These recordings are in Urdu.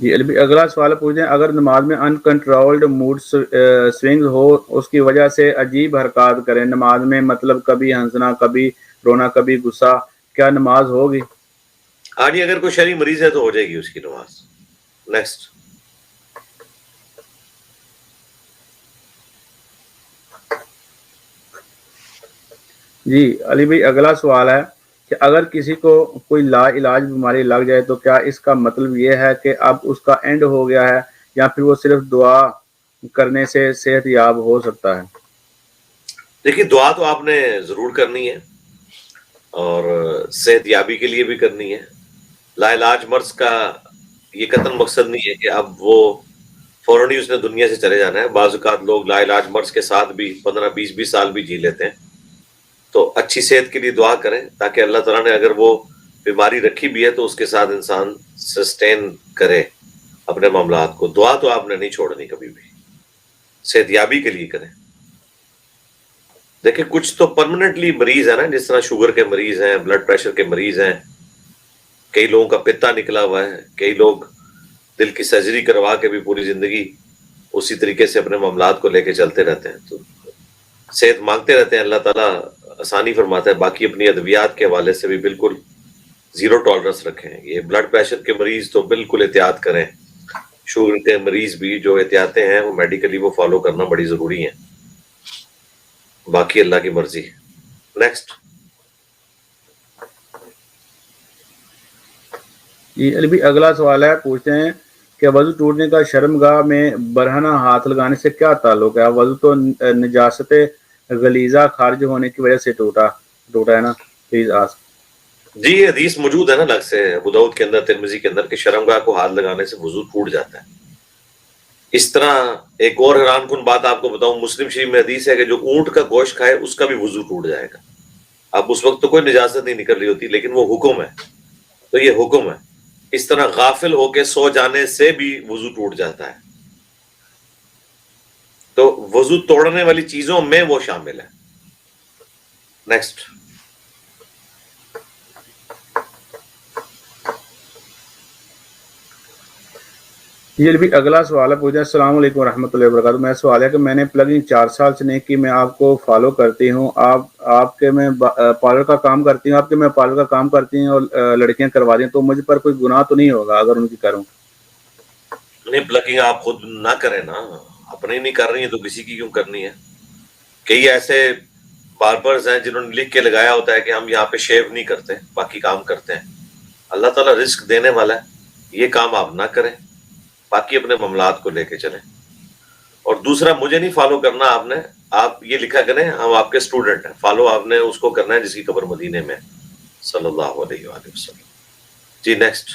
جی علی بھائی اگلا سوال پوچھیں، اگر نماز میں انکنٹرولڈ موڈ سوئنگ ہو، اس کی وجہ سے عجیب حرکات کریں نماز میں، مطلب کبھی ہنسنا، کبھی رونا، کبھی غصہ، کیا نماز ہوگی؟ ہاں جی، اگر کوئی شرعی مریض ہے تو ہو جائے گی اس کی نماز. نیکسٹ. جی علی بھائی اگلا سوال ہے کہ اگر کسی کو کوئی لا علاج بیماری لگ جائے تو کیا اس کا مطلب یہ ہے کہ اب اس کا اینڈ ہو گیا ہے، یا پھر وہ صرف دعا کرنے سے صحت یاب ہو سکتا ہے؟ دیکھیے، دعا تو آپ نے ضرور کرنی ہے اور صحت یابی کے لیے بھی کرنی ہے. لا علاج مرض کا یہ قطعاً مقصد نہیں ہے کہ اب وہ فوراً ہی اس نے دنیا سے چلے جانا ہے. بعض اوقات لوگ لا علاج مرض کے ساتھ بھی 15-20 سال بھی جی لیتے ہیں. تو اچھی صحت کے لیے دعا کریں تاکہ اللہ تعالیٰ نے اگر وہ بیماری رکھی بھی ہے تو اس کے ساتھ انسان سسٹین کرے اپنے معاملات کو. دعا تو آپ نے نہیں چھوڑنی کبھی بھی، صحت یابی کے لیے کریں. دیکھیں کچھ تو پرماننٹلی مریض ہے نا، جس طرح شوگر کے مریض ہیں، بلڈ پریشر کے مریض ہیں، کئی لوگوں کا پتا نکلا ہوا ہے، کئی لوگ دل کی سرجری کروا کے بھی پوری زندگی اسی طریقے سے اپنے معاملات کو لے کے چلتے رہتے ہیں. تو صحت مانگتے رہتے ہیں، اللہ تعالیٰ آسانی فرماتا ہے. باقی اپنی ادویات کے حوالے سے بھی بالکل زیرو ٹالرنس رکھیں. یہ بلڈ پریشر کے مریض تو بالکل احتیاط کریں. شوگر کے مریض بھی جو احتیاطیں ہیں وہ میڈیکلی وہ فالو کرنا بڑی ضروری ہیں. باقی اللہ کی مرضی. نیکسٹ. جی علی بھائی اگلا سوال ہے، پوچھتے ہیں کہ وضو ٹوٹنے کا شرمگاہ میں برہنہ ہاتھ لگانے سے کیا تعلق ہے؟ وضو تو نجاست غلیظہ خارج ہونے کی وجہ سے ٹوٹا ہے نا، پلیز آسک. جی یہ حدیث موجود ہے نا الگ سے ابو داؤد کے اندر، ترمذی کے اندر، کہ شرمگاہ کو ہاتھ لگانے سے وضو ٹوٹ جاتا ہے. اس طرح ایک اور حیران کن بات آپ کو بتاؤں، مسلم شریف میں حدیث ہے کہ جو اونٹ کا گوشت کھائے اس کا بھی وضو ٹوٹ جائے گا. اب اس وقت تو کوئی نجاست نہیں نکل رہی ہوتی، لیکن وہ حکم ہے، تو یہ حکم ہے. اس طرح غافل ہو کے سو جانے سے بھی وضو ٹوٹ جاتا ہے. تو وضو توڑنے والی چیزوں میں وہ شامل ہے. نیکسٹ. یہ بھی اگلا سوال ہے، پوچھتے ہیں السلام علیکم ورحمۃ اللہ وبرکاتہ. میں سوال ہے کہ میں نے پلگنگ 4 سال سے نہیں کی، میں آپ کو فالو کرتی ہوں، آپ کے میں پارلر کا کام کرتی ہوں، آپ کے میں پارلر کا کام کرتی ہوں اور لڑکیاں کروا دی ہیں، تو مجھ پر کوئی گناہ تو نہیں ہوگا اگر ان کی کروں؟ نہیں، پلگنگ آپ خود نہ کریں نا، اپنے نہیں کر رہی ہیں تو کسی کی کیوں کرنی ہے؟ کئی ایسے باربرز ہیں جنہوں نے لکھ کے لگایا ہوتا ہے کہ ہم یہاں پہ شیو نہیں کرتے، باقی کام کرتے ہیں. اللہ تعالیٰ رزق دینے والا ہے، یہ کام آپ نہ کریں، باقی اپنے معاملات کو لے کے چلیں. اور دوسرا، مجھے نہیں فالو کرنا آپ یہ لکھا کریں ہم آپ کے اسٹوڈنٹ ہیں. فالو آپ نے اس کو کرنا ہے جس کی قبر مدینے میں صلی اللہ علیہ وآلہ وسلم. جی نیکسٹ.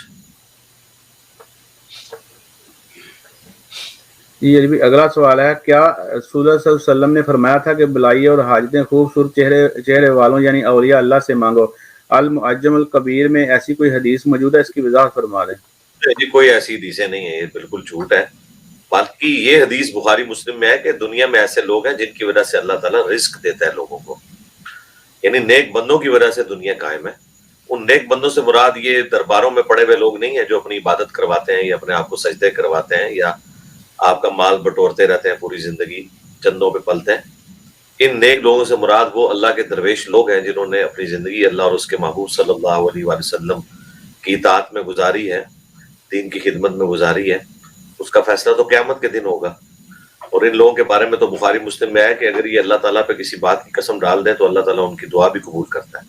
یہ بھی اگلا سوال ہے، کیا رسول اللہ صلی اللہ علیہ وسلم نے فرمایا تھا کہ بلائیاں اور حاجتیں خوبصورت چہرے والوں یعنی اولیاء اللہ سے مانگو؟ المعجم الکبیر میں ایسی کوئی حدیث موجود ہے؟ اس کی وضاحت فرما دیں. جی کوئی ایسی حدیثیں نہیں ہے، یہ بالکل جھوٹ ہے. باقی یہ حدیث بخاری مسلم میں ہے کہ دنیا میں ایسے لوگ ہیں جن کی وجہ سے اللہ تعالیٰ رزق دیتا ہے لوگوں کو، یعنی نیک بندوں کی وجہ سے دنیا قائم ہے. ان نیک بندوں سے مراد یہ درباروں میں پڑے ہوئے لوگ نہیں ہیں جو اپنی عبادت کرواتے ہیں یا اپنے آپ کو سجدے کرواتے ہیں یا آپ کا مال بٹورتے رہتے ہیں پوری زندگی، چندوں پہ پلتے ہیں. ان نیک لوگوں سے مراد وہ اللہ کے درویش لوگ ہیں جنہوں نے اپنی زندگی اللہ اور اس کے محبوب صلی اللہ علیہ وآلہ وسلم کی اطاعت میں گزاری ہے، دین کی خدمت میں گزاری ہے. اس کا فیصلہ تو قیامت کے دن ہوگا. اور ان لوگوں کے بارے میں تو بخاری مسلم میں ہے کہ اگر یہ اللہ تعالیٰ پہ کسی بات کی قسم ڈال دیں تو اللہ تعالیٰ ان کی دعا بھی قبول کرتا ہے.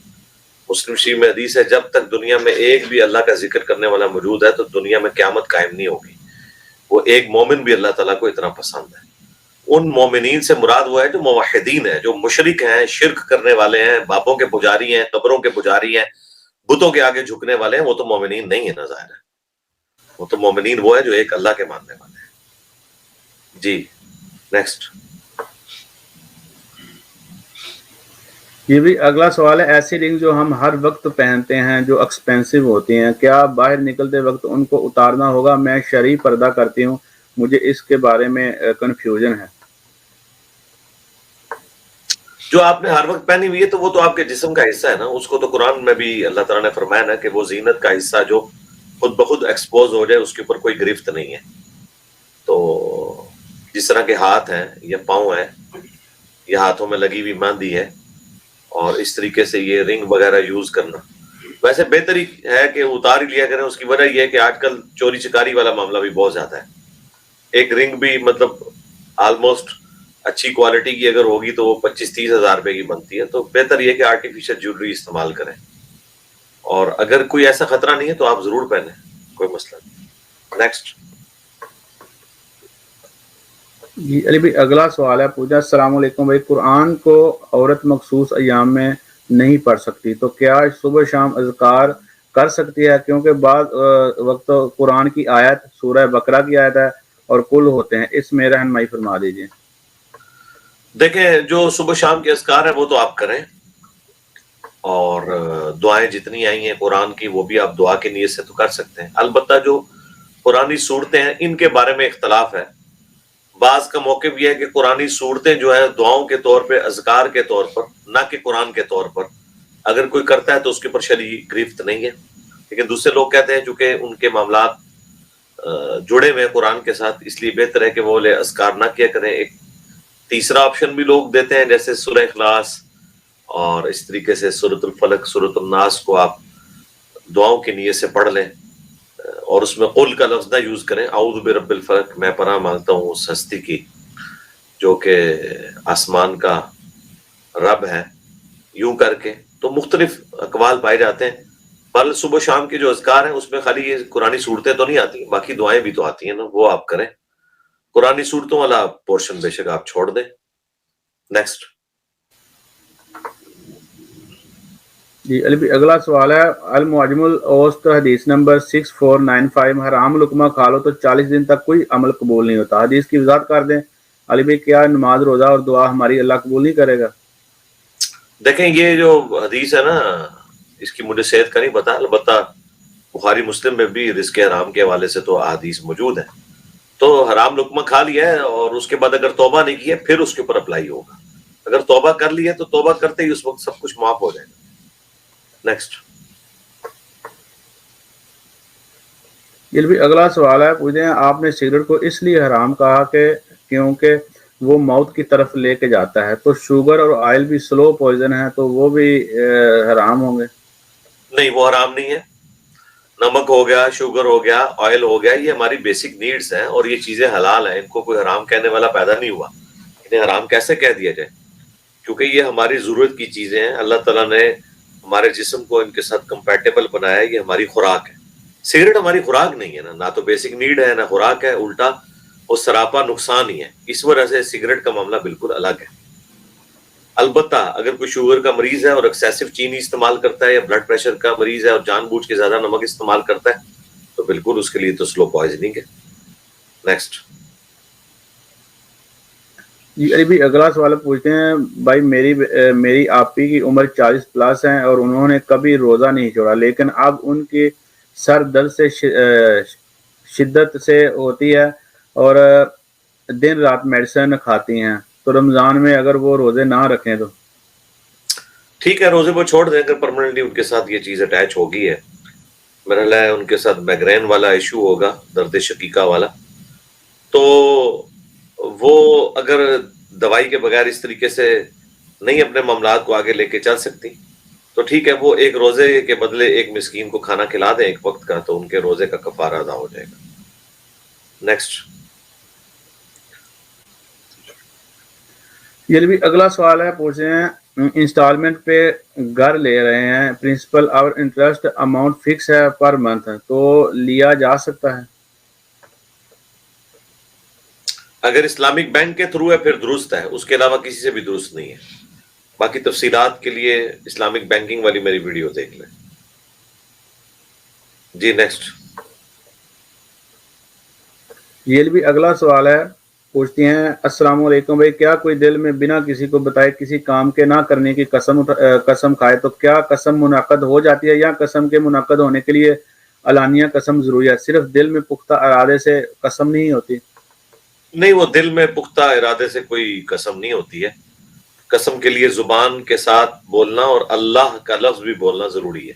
مسلم شریف میں حدیث ہے جب تک دنیا میں ایک بھی اللہ کا ذکر کرنے والا موجود ہے تو دنیا میں قیامت قائم نہیں ہوگی. وہ ایک مومن بھی اللہ تعالیٰ کو اتنا پسند ہے. ان مومنین سے مراد وہ ہے جو موحدین ہیں، جو مشرک ہیں، شرک کرنے والے ہیں، باپوں کے پجاری ہیں، قبروں کے پجاری ہیں، بتوں کے آگے جھکنے والے ہیں، وہ تو مومنین نہیں ہے نا ظاہر ہے. وہ تو مومنین وہ ہے جو ایک اللہ کے ماننے والے ہیں. جی نیکسٹ. یہ بھی اگلا سوال ہے، ایسی رنگ جو ہم ہر وقت پہنتے ہیں جو ایکسپینسو ہوتی ہیں، کیا باہر نکلتے وقت ان کو اتارنا ہوگا؟ میں شرعی پردہ کرتی ہوں، مجھے اس کے بارے میں کنفیوژن ہے. جو آپ نے ہر وقت پہنی ہوئی ہے تو وہ تو آپ کے جسم کا حصہ ہے نا، اس کو تو قرآن میں بھی اللہ تعالیٰ نے فرمایا نا کہ وہ زینت کا حصہ جو خود بخود ایکسپوز ہو جائے، اس کے اوپر کوئی گرفت نہیں ہے. تو جس طرح کے ہاتھ ہیں یا پاؤں ہیں، یا ہاتھوں میں لگی ہوئی مہندی ہے، اور اس طریقے سے یہ رنگ وغیرہ یوز کرنا، ویسے بہتر ہی ہے کہ اتار ہی لیا کریں. اس کی وجہ یہ ہے کہ آج کل چوری چکاری والا معاملہ بھی بہت زیادہ ہے. ایک رنگ بھی مطلب آلموسٹ اچھی کوالٹی کی اگر ہوگی تو وہ 25-30 ہزار روپے کی بنتی ہے. تو بہتر یہ کہ آرٹیفیشل جیولری استعمال کریں، اور اگر کوئی ایسا خطرہ نہیں ہے تو آپ ضرور پہنیں، کوئی مسئلہ نہیں. نیکسٹ. جی علی بھائی اگلا سوال ہے، پوچھا السلام علیکم بھائی، قرآن کو عورت مخصوص ایام میں نہیں پڑھ سکتی تو کیا صبح شام اذکار کر سکتی ہے؟ کیونکہ بعض وقت قرآن کی آیت سورہ بقرہ کی آیت ہے اور کل ہوتے ہیں، اس میں رہنمائی فرما دیجیے. دیکھیں، جو صبح شام کے اذکار ہیں وہ تو آپ کریں، اور دعائیں جتنی آئی ہیں قرآن کی وہ بھی آپ دعا کی نیت سے تو کر سکتے ہیں. البتہ جو قرآنی صورتیں ہیں ان کے بارے میں اختلاف ہے. بعض کا موقف یہ ہے کہ قرآنی صورتیں جو ہے دعاؤں کے طور پہ، اذکار کے طور پر، نہ کہ قرآن کے طور پر، اگر کوئی کرتا ہے تو اس کے اوپر شرعی گرفت نہیں ہے. لیکن دوسرے لوگ کہتے ہیں چونکہ ان کے معاملات جڑے ہوئے ہیں قرآن کے ساتھ، اس لیے بہتر ہے کہ وہ اذکار نہ کیا کریں. ایک تیسرا آپشن بھی لوگ دیتے ہیں، جیسے سورہ اخلاص اور اس طریقے سے سورۃ الفلق، سورۃ الناس کو آپ دعاؤں کی نیت سے پڑھ لیں، اور اس میں قل کا لفظ نہ یوز کریں. اعوذ برب الفلق، میں پناہ مانگتا ہوں اس ہستی کی جو کہ آسمان کا رب ہے، یوں کر کے. تو مختلف اقوال پائے جاتے ہیں. پر صبح شام کے جو اذکار ہیں اس میں خالی یہ قرآنی صورتیں تو نہیں آتی، باقی دعائیں بھی تو آتی ہیں نا، وہ آپ کریں. قرآنی صورتوں والا پورشن بے شک آپ چھوڑ دیں. نیکسٹ. جی علی بھائی اگلا سوال ہے، المعجم الاوسط حدیث نمبر 6495، حرام لقمہ کھا لو تو 40 دن تک کوئی عمل قبول نہیں ہوتا. حدیث کی وضاحت کر دیں علی بھائی، کیا نماز روزہ اور دعا ہماری اللہ قبول نہیں کرے گا؟ دیکھیں، یہ جو حدیث ہے نا، اس کی مجھے صحت کا نہیں پتا، البتہ بخاری مسلم میں بھی رزق حرام کے حوالے سے تو احادیث موجود ہیں. تو حرام لقمہ کھا لیا ہے اور اس کے بعد اگر توبہ نہیں کی ہے پھر اس کے اوپر اپلائی ہوگا. اگر توبہ کر لی ہے تو توبہ کرتے ہی اس وقت سب کچھ معاف ہو جائے گا. نیکسٹ. علی بھائی اگلا سوال ہے، پوچھتے ہیں آپ نے سگریٹ کو اس لیے حرام کہا کہ کیونکہ وہ موت کی طرف لے کے جاتا ہے، تو شوگر اور آئل بھی سلو پوائزن ہے تو وہ بھی حرام ہوں گے؟ نہیں، وہ حرام نہیں ہے. نمک ہو گیا، شوگر ہو گیا، آئل ہو گیا، یہ ہماری بیسک نیڈز ہیں اور یہ چیزیں حلال ہیں. ان کو کوئی حرام کہنے والا پیدا نہیں ہوا. انہیں حرام کیسے کہہ دیا جائے؟ کیونکہ یہ ہماری ضرورت کی چیزیں ہیں. اللہ تعالیٰ نے ہمارے جسم کو ان کے ساتھ کمپیٹیبل بنایا ہے. یہ ہماری خوراک ہے. سگریٹ ہماری خوراک نہیں ہے نا، نہ تو بیسک نیڈ ہے نہ خوراک ہے، الٹا وہ سراپا نقصان ہی ہے. اس وجہ سے سگریٹ کا معاملہ بالکل الگ ہے. البتہ اگر کوئی شوگر کا مریض ہے اور ایکسیسو چینی استعمال کرتا ہے، یا بلڈ پریشر کا مریض ہے اور جان بوجھ کے زیادہ نمک استعمال کرتا ہے، تو بالکل اس کے لیے تو سلو پوائزننگ ہے. نیکسٹ. جی علی بھائی اگلا سوال پوچھتے ہیں، بھائی میری آپی کی عمر 40 پلس ہے اور انہوں نے کبھی روزہ نہیں چھوڑا، لیکن اب ان کی سر درد سے شدت سے ہوتی ہے اور دن رات میڈیسن کھاتی ہیں، تو رمضان میں اگر وہ روزے نہ رکھیں تو؟ ٹھیک ہے، روزے کو چھوڑ دیں. اگر پرماننٹلی ان کے ساتھ یہ چیز اٹیچ ہوگی ہے، میرا خیال ہے ان کے ساتھ مائگرین والا ایشو ہوگا، درد شقیقہ والا، تو وہ اگر دوائی کے بغیر اس طریقے سے نہیں اپنے معاملات کو آگے لے کے چل سکتی، تو ٹھیک ہے، وہ ایک روزے کے بدلے ایک مسکین کو کھانا کھلا دیں ایک وقت کا، تو ان کے روزے کا کفارہ ادا ہو جائے گا. نیکسٹ. یہ بھی اگلا سوال ہے، پوچھ رہے ہیں انسٹالمنٹ پہ گھر لے رہے ہیں، پرنسپل اور انٹرسٹ اماؤنٹ فکس ہے پر منتھ، تو لیا جا سکتا ہے؟ اگر اسلامک بینک کے تھرو ہے پھر درست ہے، اس کے علاوہ کسی سے بھی درست نہیں ہے. باقی تفصیلات کے لیے اسلامک بینکنگ والی میری ویڈیو دیکھ لیں. جی نیکسٹ. یہ بھی اگلا سوال ہے، پوچھتی ہیں السلام علیکم بھائی، کیا کوئی دل میں بنا کسی کو بتائے کسی کام کے نہ کرنے کی قسم کھائے تو کیا قسم منعقد ہو جاتی ہے، یا قسم کے منعقد ہونے کے لیے علانیہ قسم ضروری ہے؟ صرف دل میں پختہ ارادے سے قسم نہیں ہوتی؟ نہیں، وہ دل میں پختہ ارادے سے کوئی قسم نہیں ہوتی ہے. قسم کے لیے زبان کے ساتھ بولنا اور اللہ کا لفظ بھی بولنا ضروری ہے.